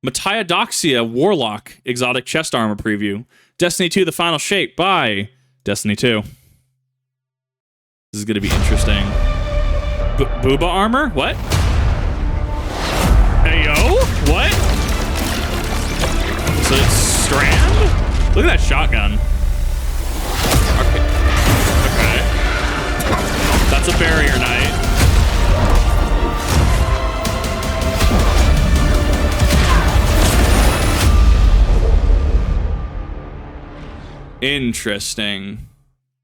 Mataiodoxia Warlock Exotic Chest Armor Preview. Destiny 2, the final shape by Destiny 2. This is going to be interesting. Booba armor? What? Hey, yo? What? So it's Strand? Look at that shotgun. Okay. That's a barrier knight. Interesting.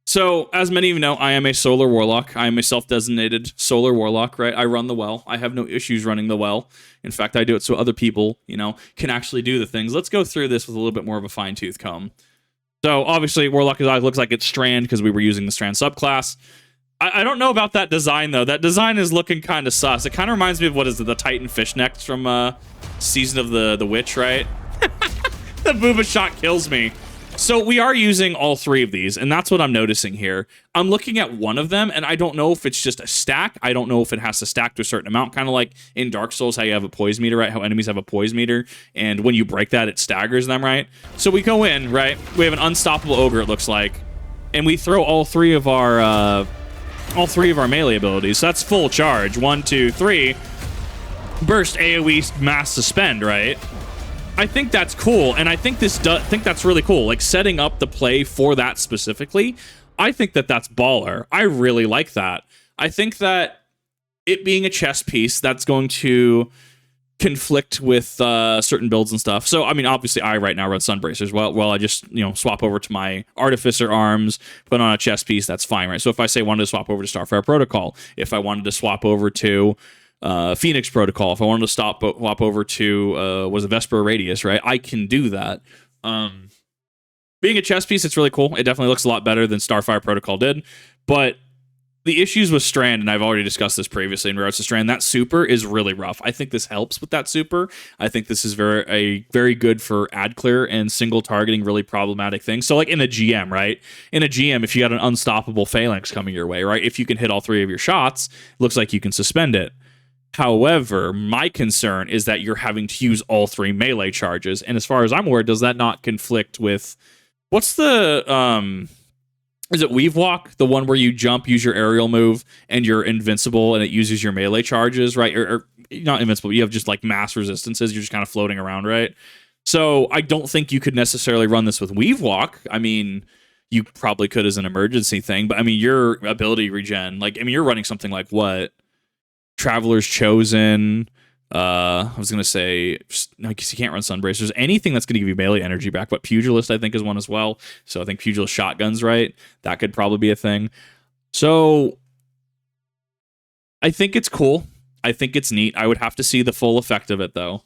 So, as many of you know, I am a solar warlock. I am a self-designated solar warlock, right? I run the well. I have no issues running the well. In fact, I do it so other people, you know, can actually do the things. Let's go through this with a little bit more of a fine-tooth comb. So, obviously, Warlock Exotic looks like it's Strand because we were using the Strand subclass. I don't know about that design, though. That design is looking kind of sus. It kind of reminds me of, what is it, the Titan Fishnecks from Season of the Witch, right? The booba shot kills me. So we are using all three of these, and that's what I'm noticing here. I'm looking at one of them, and I don't know if it's just a stack. I don't know if it has to stack to a certain amount, kind of like in Dark Souls, how you have a poise meter, right? How enemies have a poise meter, and when you break that, it staggers them, right? So we go in, right? We have an unstoppable ogre, it looks like, and we throw all three of our melee abilities. So that's full charge. 1, 2, 3. Burst, AoE, mass, suspend, right? I think that's cool, and I think that's really cool. Like, setting up the play for that specifically, I think that's baller. I really like that. I think that it being a chess piece, that's going to conflict with certain builds and stuff. So, I mean, obviously, I right now run Sunbracers. Well, I just, you know, swap over to my Artificer arms, put on a chess piece, that's fine, right? So if I say I wanted to swap over to Starfire Protocol, if I wanted to swap over to Phoenix Protocol, if I wanted to swap over to was a Vesper Radius, right? I can do that. Being a chess piece, it's really cool. It definitely looks a lot better than Starfire Protocol did. But the issues with Strand, and I've already discussed this previously in regards to Strand, that super is really rough. I think this helps with that super. I think this is very good for ad clear and single targeting really problematic things. So like in a GM, right? In a GM, if you got an unstoppable phalanx coming your way, right? If you can hit all three of your shots, it looks like you can suspend it. However, my concern is that you're having to use all three melee charges. And as far as I'm aware, does that not conflict with... What's the... is it Weave Walk? The one where you jump, use your aerial move, and you're invincible, and it uses your melee charges, right? Or not invincible, but you have just like mass resistances. You're just kind of floating around, right? So I don't think you could necessarily run this with Weave Walk. I mean... You probably could as an emergency thing, but I mean, your ability regen, like, I mean, you're running something like what? Traveler's Chosen. I was going to say, no, because you can't run Sunbracers. Anything that's going to give you melee energy back. But Pugilist, I think, is one as well. So I think Pugilist shotguns, right? That could probably be a thing. So I think it's cool. I think it's neat. I would have to see the full effect of it, though.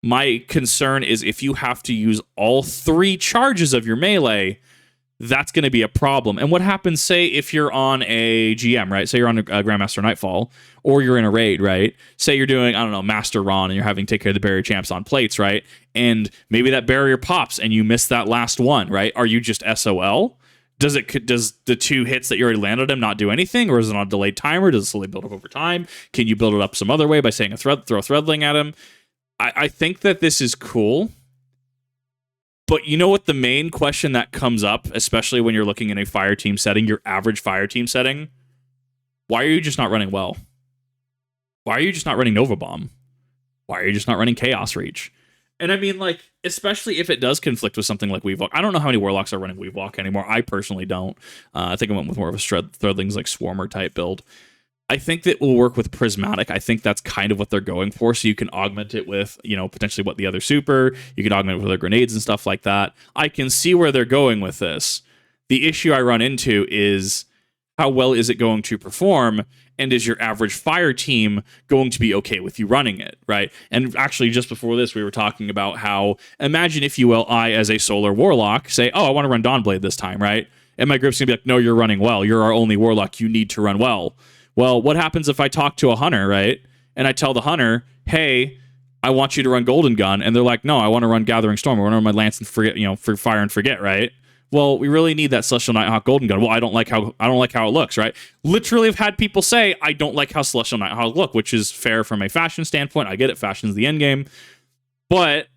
My concern is if you have to use all three charges of your melee, that's going to be a problem. And what happens, say, if you're on a GM, right? Say you're on a Grandmaster Nightfall, or you're in a raid, right? Say you're doing, I don't know, Master Ron, and you're having to take care of the barrier champs on plates, right? And maybe that barrier pops, and you miss that last one, right? Are you just SOL? Does the two hits that you already landed him not do anything, or is it on a delayed timer? Does it slowly build up over time? Can you build it up some other way by saying throw Threadling at him? I think that this is cool. But you know what the main question that comes up, especially when you're looking in a fire team setting, your average fire team setting, why are you just not running well? Why are you just not running Nova Bomb? Why are you just not running Chaos Reach? And I mean, like, especially if it does conflict with something like Weavewalk. I don't know how many Warlocks are running Weavewalk anymore. I personally don't. I think I went with more of a Threadlings like Swarmer type build. I think that will work with Prismatic. I think that's kind of what they're going for. So you can augment it with, you know, potentially what the other super. You can augment it with other grenades and stuff like that. I can see where they're going with this. The issue I run into is how well is it going to perform? And is your average fire team going to be okay with you running it, right? And actually, just before this, we were talking about how, imagine, if you will, I, as a solar warlock, say, oh, I want to run Dawnblade this time, right? And my group's going to be like, no, you're running well. You're our only warlock. You need to run well. Well, what happens if I talk to a hunter, right? And I tell the hunter, hey, I want you to run Golden Gun. And they're like, no, I want to run Gathering Storm. I want to run my Lance and forget, you know, for Fire and Forget, right? Well, we really need that Celestial Nighthawk Golden Gun. Well, I don't like how it looks, right? Literally, I've had people say, I don't like how Celestial Nighthawk look, which is fair from a fashion standpoint. I get it. Fashion's the end game. but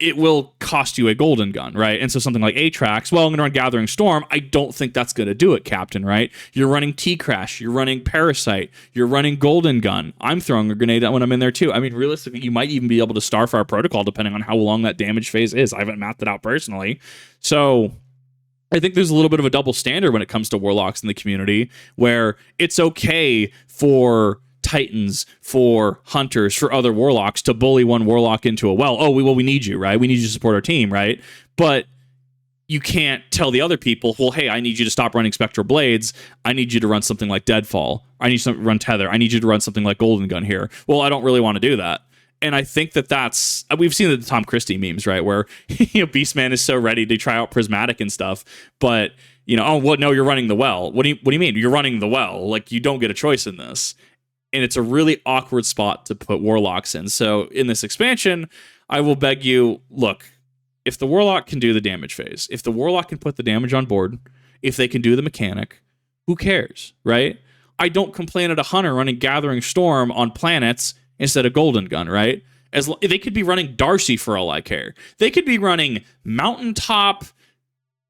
it will cost you a golden gun, right? And so something like Atrax, well, I'm going to run Gathering Storm. I don't think that's going to do it, Captain, right? You're running T-Crash. You're running Parasite. You're running Golden Gun. I'm throwing a grenade when I'm in there, too. I mean, realistically, you might even be able to Starfire Protocol, depending on how long that damage phase is. I haven't mapped it out personally. So I think there's a little bit of a double standard when it comes to Warlocks in the community, where it's okay for Titans, for Hunters, for other Warlocks to bully one Warlock into a well. Oh, we need you, right? We need you to support our team, right? But you can't tell the other people, well, hey, I need you to stop running Spectral Blades. I need you to run something like Deadfall. I need you to run Tether. I need you to run something like Golden Gun here. Well, I don't really want to do that. And I think that's, we've seen the Tom Christie memes, right? Where, Beastman is so ready to try out Prismatic and stuff, but, oh, well, no, you're running the well. What do you mean? You're running the well. Like, you don't get a choice in this. And it's a really awkward spot to put Warlocks in. So in this expansion, I will beg you, look, if the Warlock can do the damage phase, if the Warlock can put the damage on board, if they can do the mechanic, who cares, right? I don't complain at a Hunter running Gathering Storm on planets instead of Golden Gun, right? They could be running Darcy for all I care. They could be running Mountaintop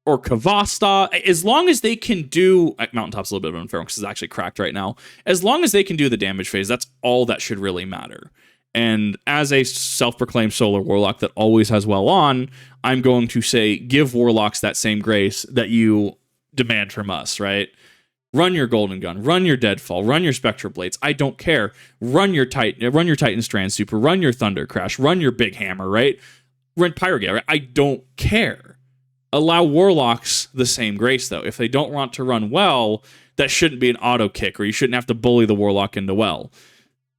or Kavasta, as long as they can do... Mountaintop's a little bit of an unfair one because it's actually cracked right now. As long as they can do the damage phase, that's all that should really matter. And as a self-proclaimed solar Warlock that always has well on, I'm going to say, give Warlocks that same grace that you demand from us, right? Run your Golden Gun, run your Deadfall, run your Spectral Blades. I don't care. Run your Titan Strand Super, run your Thunder Crash, run your Big Hammer, right? Run Pyrogale, right? I don't care. Allow Warlocks the same grace, though. If they don't want to run well, that shouldn't be an auto kick, or you shouldn't have to bully the Warlock into well.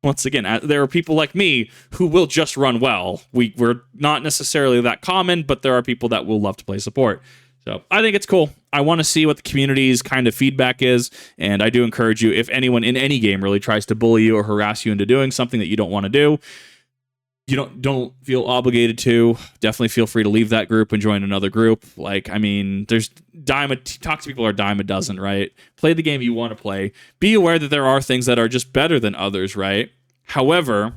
Once again, there are people like me who will just run well. We're not necessarily that common, but there are people that will love to play support. So I think it's cool. I want to see what the community's kind of feedback is, and I do encourage you, if anyone in any game really tries to bully you or harass you into doing something that you don't want to do, you don't feel obligated to. Definitely feel free to leave that group and join another group. Like, I mean, there's talk to people are a dime a dozen, right? Play the game you want to play. Be aware that there are things that are just better than others, right? However,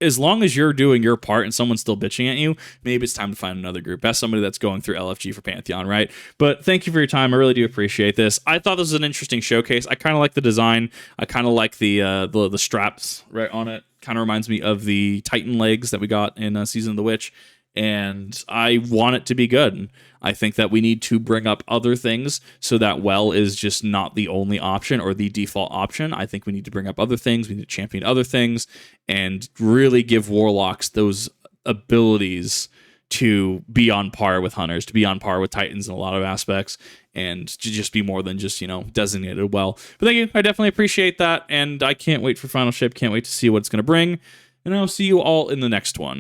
as long as you're doing your part and someone's still bitching at you, maybe it's time to find another group. That's somebody that's going through LFG for Pantheon, right? But thank you for your time. I really do appreciate this. I thought this was an interesting showcase. I kind of like the design. I kind of like the straps right on it. Kind of reminds me of the Titan legs that we got in Season of the Witch. And I want it to be good. I think that we need to bring up other things so that well is just not the only option or the default option. I think we need to bring up other things. We need to champion other things and really give Warlocks those abilities to be on par with Hunters, to be on par with Titans in a lot of aspects, and to just be more than just, designated well. But thank you. I definitely appreciate that. And I can't wait for Final Ship. Can't wait to see what it's going to bring. And I'll see you all in the next one.